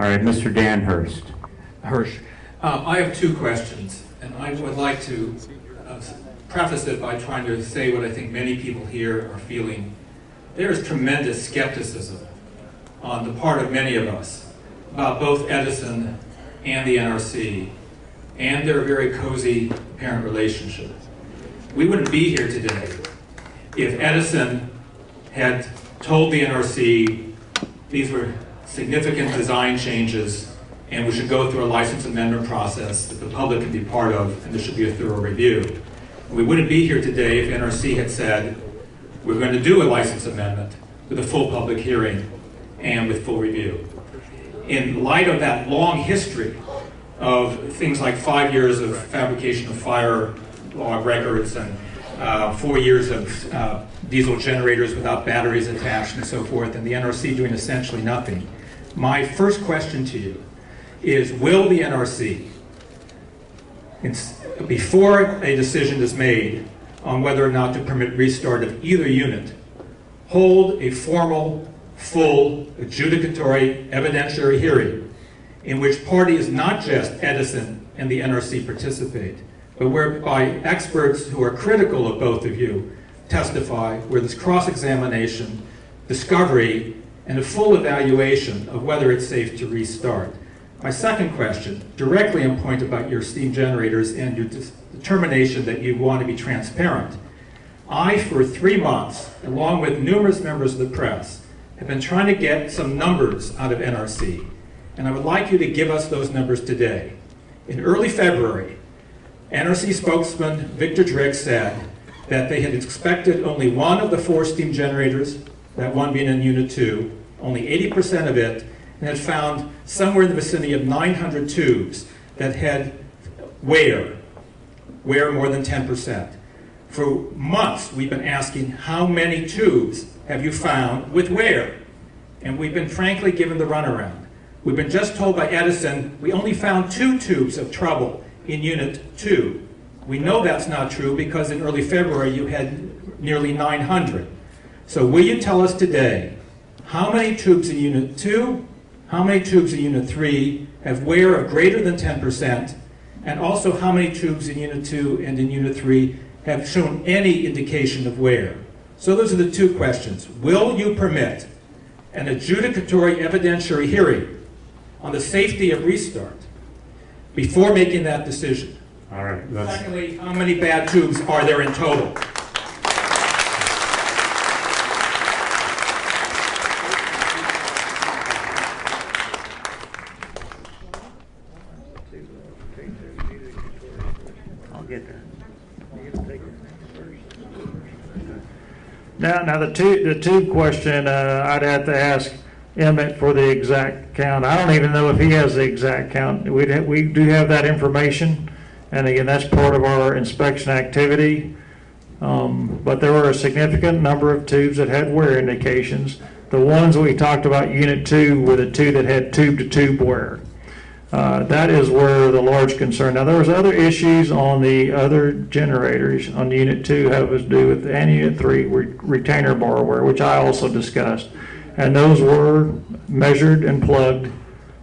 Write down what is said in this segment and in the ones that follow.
right, Mr. Dan Hirsch. I have two questions, and I would like to preface it by trying to say what I think many people here are feeling. There is tremendous skepticism on the part of many of us about both Edison and the NRC and their very cozy parent relationship. We wouldn't be here today if Edison had told the NRC these were significant design changes and we should go through a license amendment process that the public can be part of, and there should be a thorough review. We wouldn't be here today if NRC had said, we're going to do a license amendment with a full public hearing and with full review. In light of that long history of things like 5 years of fabrication of fire log records and 4 years of diesel generators without batteries attached and so forth, and the NRC doing essentially nothing, my first question to you is, will the NRC, before a decision is made on whether or not to permit restart of either unit, hold a formal, full, adjudicatory, evidentiary hearing in which parties, not just Edison and the NRC, participate, but whereby experts who are critical of both of you testify, where there's cross-examination, discovery, and a full evaluation of whether it's safe to restart. My second question, directly on point about your steam generators and your determination that you want to be transparent. I, for 3 months, along with numerous members of the press, have been trying to get some numbers out of NRC, and I would like you to give us those numbers today. In early February, NRC spokesman Deitrich said that they had expected only one of the 4 steam generators, that one being in Unit 2, only 80% of it, and had found somewhere in the vicinity of 900 tubes that had wear more than 10%. For months, we've been asking, how many tubes have you found with wear? And we've been frankly given the runaround. We've been just told by Edison, we only found 2 tubes of trouble in Unit 2. We know that's not true because in early February you had nearly 900. So will you tell us today, how many tubes in Unit 2, how many tubes in Unit 3 have wear of greater than 10%, and also how many tubes in Unit 2 and in Unit 3 have shown any indication of wear? So those are the 2 questions. Will you permit an adjudicatory evidentiary hearing on the safety of restart before making that decision? All right. Secondly, how many bad tubes are there in total? Now the tube question, I'd have to ask Emmett for the exact count. I don't even know if he has the exact count. We do have that information, and again, that's part of our inspection activity. But there were a significant number of tubes that had wear indications. The ones we talked about, Unit 2, were the 2 that had tube-to-tube wear. That is where the large concern. Now there was other issues on the other generators on Unit 2 have to do with, and Unit 3 retainer bar wear, which I also discussed, and those were measured and plugged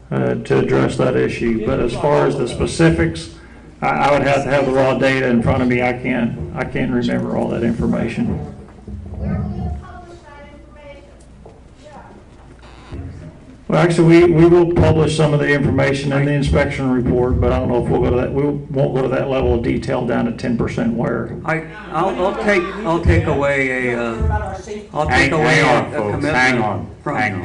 to address that issue. But as far as the specifics, I would have to have the raw data in front of me. I can't remember all that information. Well, actually, we will publish some of the information in the inspection report, but I don't know if we'll go to that. We won't go to that level of detail down to 10% wear. I'll take away a commitment. Hang on.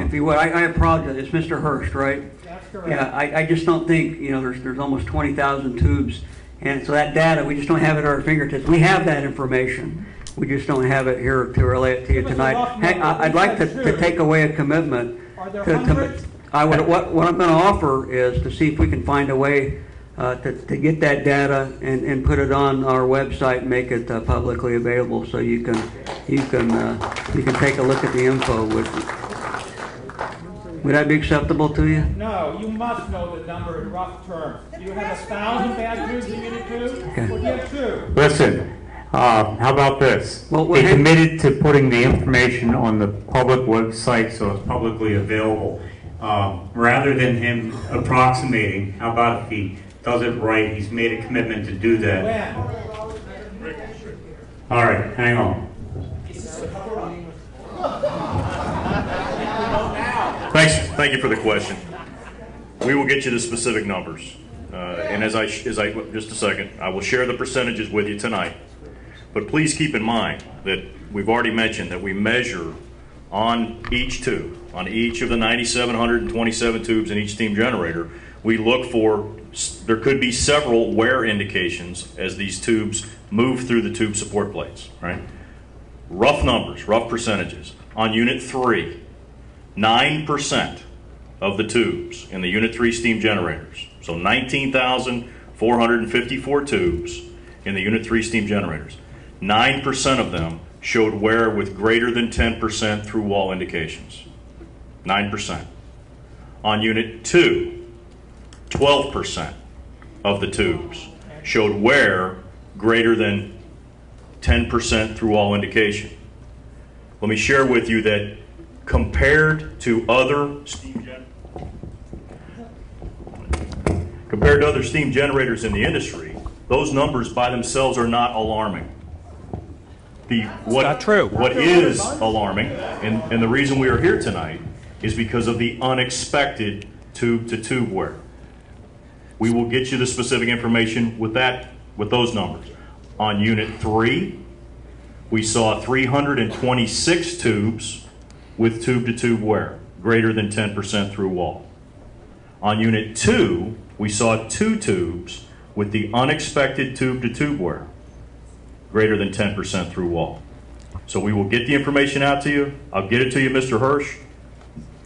If you would, I apologize. It's Mr. Hirsch, right? That's correct. Yeah, I just don't think, you know, there's almost 20,000 tubes, and so that data, we just don't have it at our fingertips. We have that information. We just don't have it here to relay it to you tonight. I'd like to take away a commitment. What I'm going to offer is to see if we can find a way to get that data and put it on our website and make it publicly available, so you can take a look at the info. Would that be acceptable to you? No, you must know the number in rough terms. Do you have 1,000 bad tubes in Unit 2? Okay. Or do you have 2? Listen. How about this? Well, he committed to putting the information on the public website so it's publicly available. Rather than him approximating, how about if he does it right? He's made a commitment to do that. All right, hang on. Thank you for the question. We will get you the specific numbers. And just a second, I will share the percentages with you tonight. But please keep in mind that we've already mentioned that we measure on each tube, on each of the 9,727 tubes in each steam generator, we look for, there could be several wear indications as these tubes move through the tube support plates, right? Rough numbers, rough percentages. On Unit 3, 9% of the tubes in the Unit 3 steam generators, so 19,454 tubes in the Unit 3 steam generators, 9% of them showed wear with greater than 10% through wall indications. 9%. On Unit 2, 12% of the tubes showed wear greater than 10% through wall indication. Let me share with you that compared to other steam generators in the industry, those numbers by themselves are not alarming. Not true. What is alarming, and the reason we are here tonight, is because of the unexpected tube-to-tube wear. We will get you the specific information with those numbers. On Unit 3, we saw 326 tubes with tube-to-tube wear, greater than 10% through wall. On Unit 2, we saw 2 tubes with the unexpected tube-to-tube wear, greater than 10% through wall. So we will get the information out to you. I'll get it to you, Mr. Hirsch.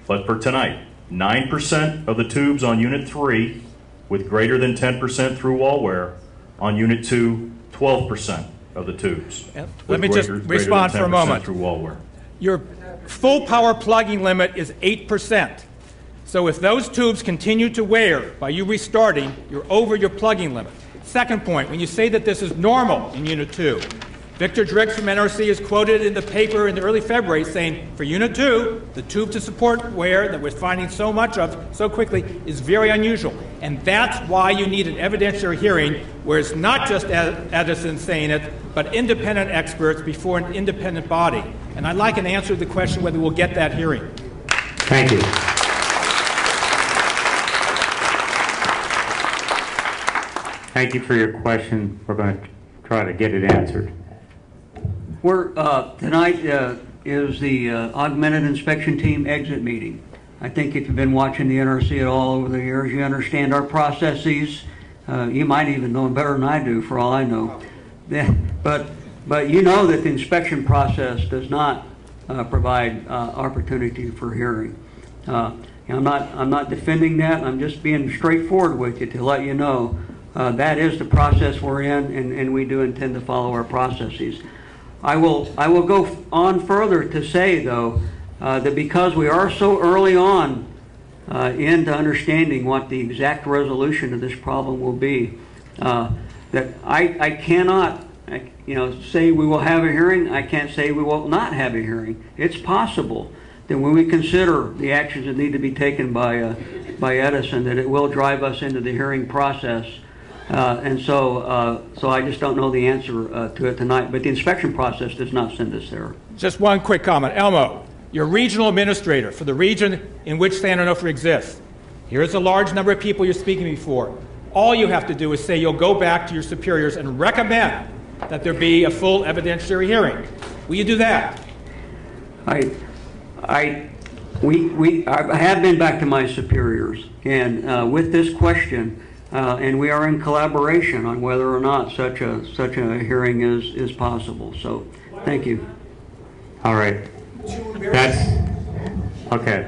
But for tonight, 9% of the tubes on Unit 3 with greater than 10% through wall wear. On Unit 2, 12% of the tubes. Let me just respond for a moment. Through wall wear. Your full power plugging limit is 8%. So if those tubes continue to wear by you restarting, you're over your plugging limit. Second point, when you say that this is normal in Unit 2, Victor Deitrich from NRC is quoted in the paper in the early February saying, for Unit 2, the tube to support wear that we're finding so much of so quickly is very unusual. And that's why you need an evidentiary hearing where it's not just Edison saying it, but independent experts before an independent body. And I'd like an answer to the question whether we'll get that hearing. Thank you. Thank you for your question. We're going to try to get it answered. Tonight is the Augmented Inspection Team exit meeting. I think if you've been watching the NRC at all over the years, you understand our processes. You might even know them better than I do, for all I know. But you know that the inspection process does not provide opportunity for hearing. I'm not defending that. I'm just being straightforward with you to let you know that is the process we're in, and we do intend to follow our processes. I will go on further to say, though, that because we are so early on into understanding what the exact resolution of this problem will be, that I cannot, say we will have a hearing. I can't say we will not have a hearing. It's possible that when we consider the actions that need to be taken by Edison, that it will drive us into the hearing process. So I just don't know the answer to it tonight. But the inspection process does not send us there. Just one quick comment. Elmo, you're regional administrator for the region in which San Onofre exists. Here's a large number of people you're speaking before. All you have to do is say you'll go back to your superiors and recommend that there be a full evidentiary hearing. Will you do that? I have been back to my superiors, and with this question, and we are in collaboration on whether or not such a hearing is possible. So, thank you. All right. That's okay.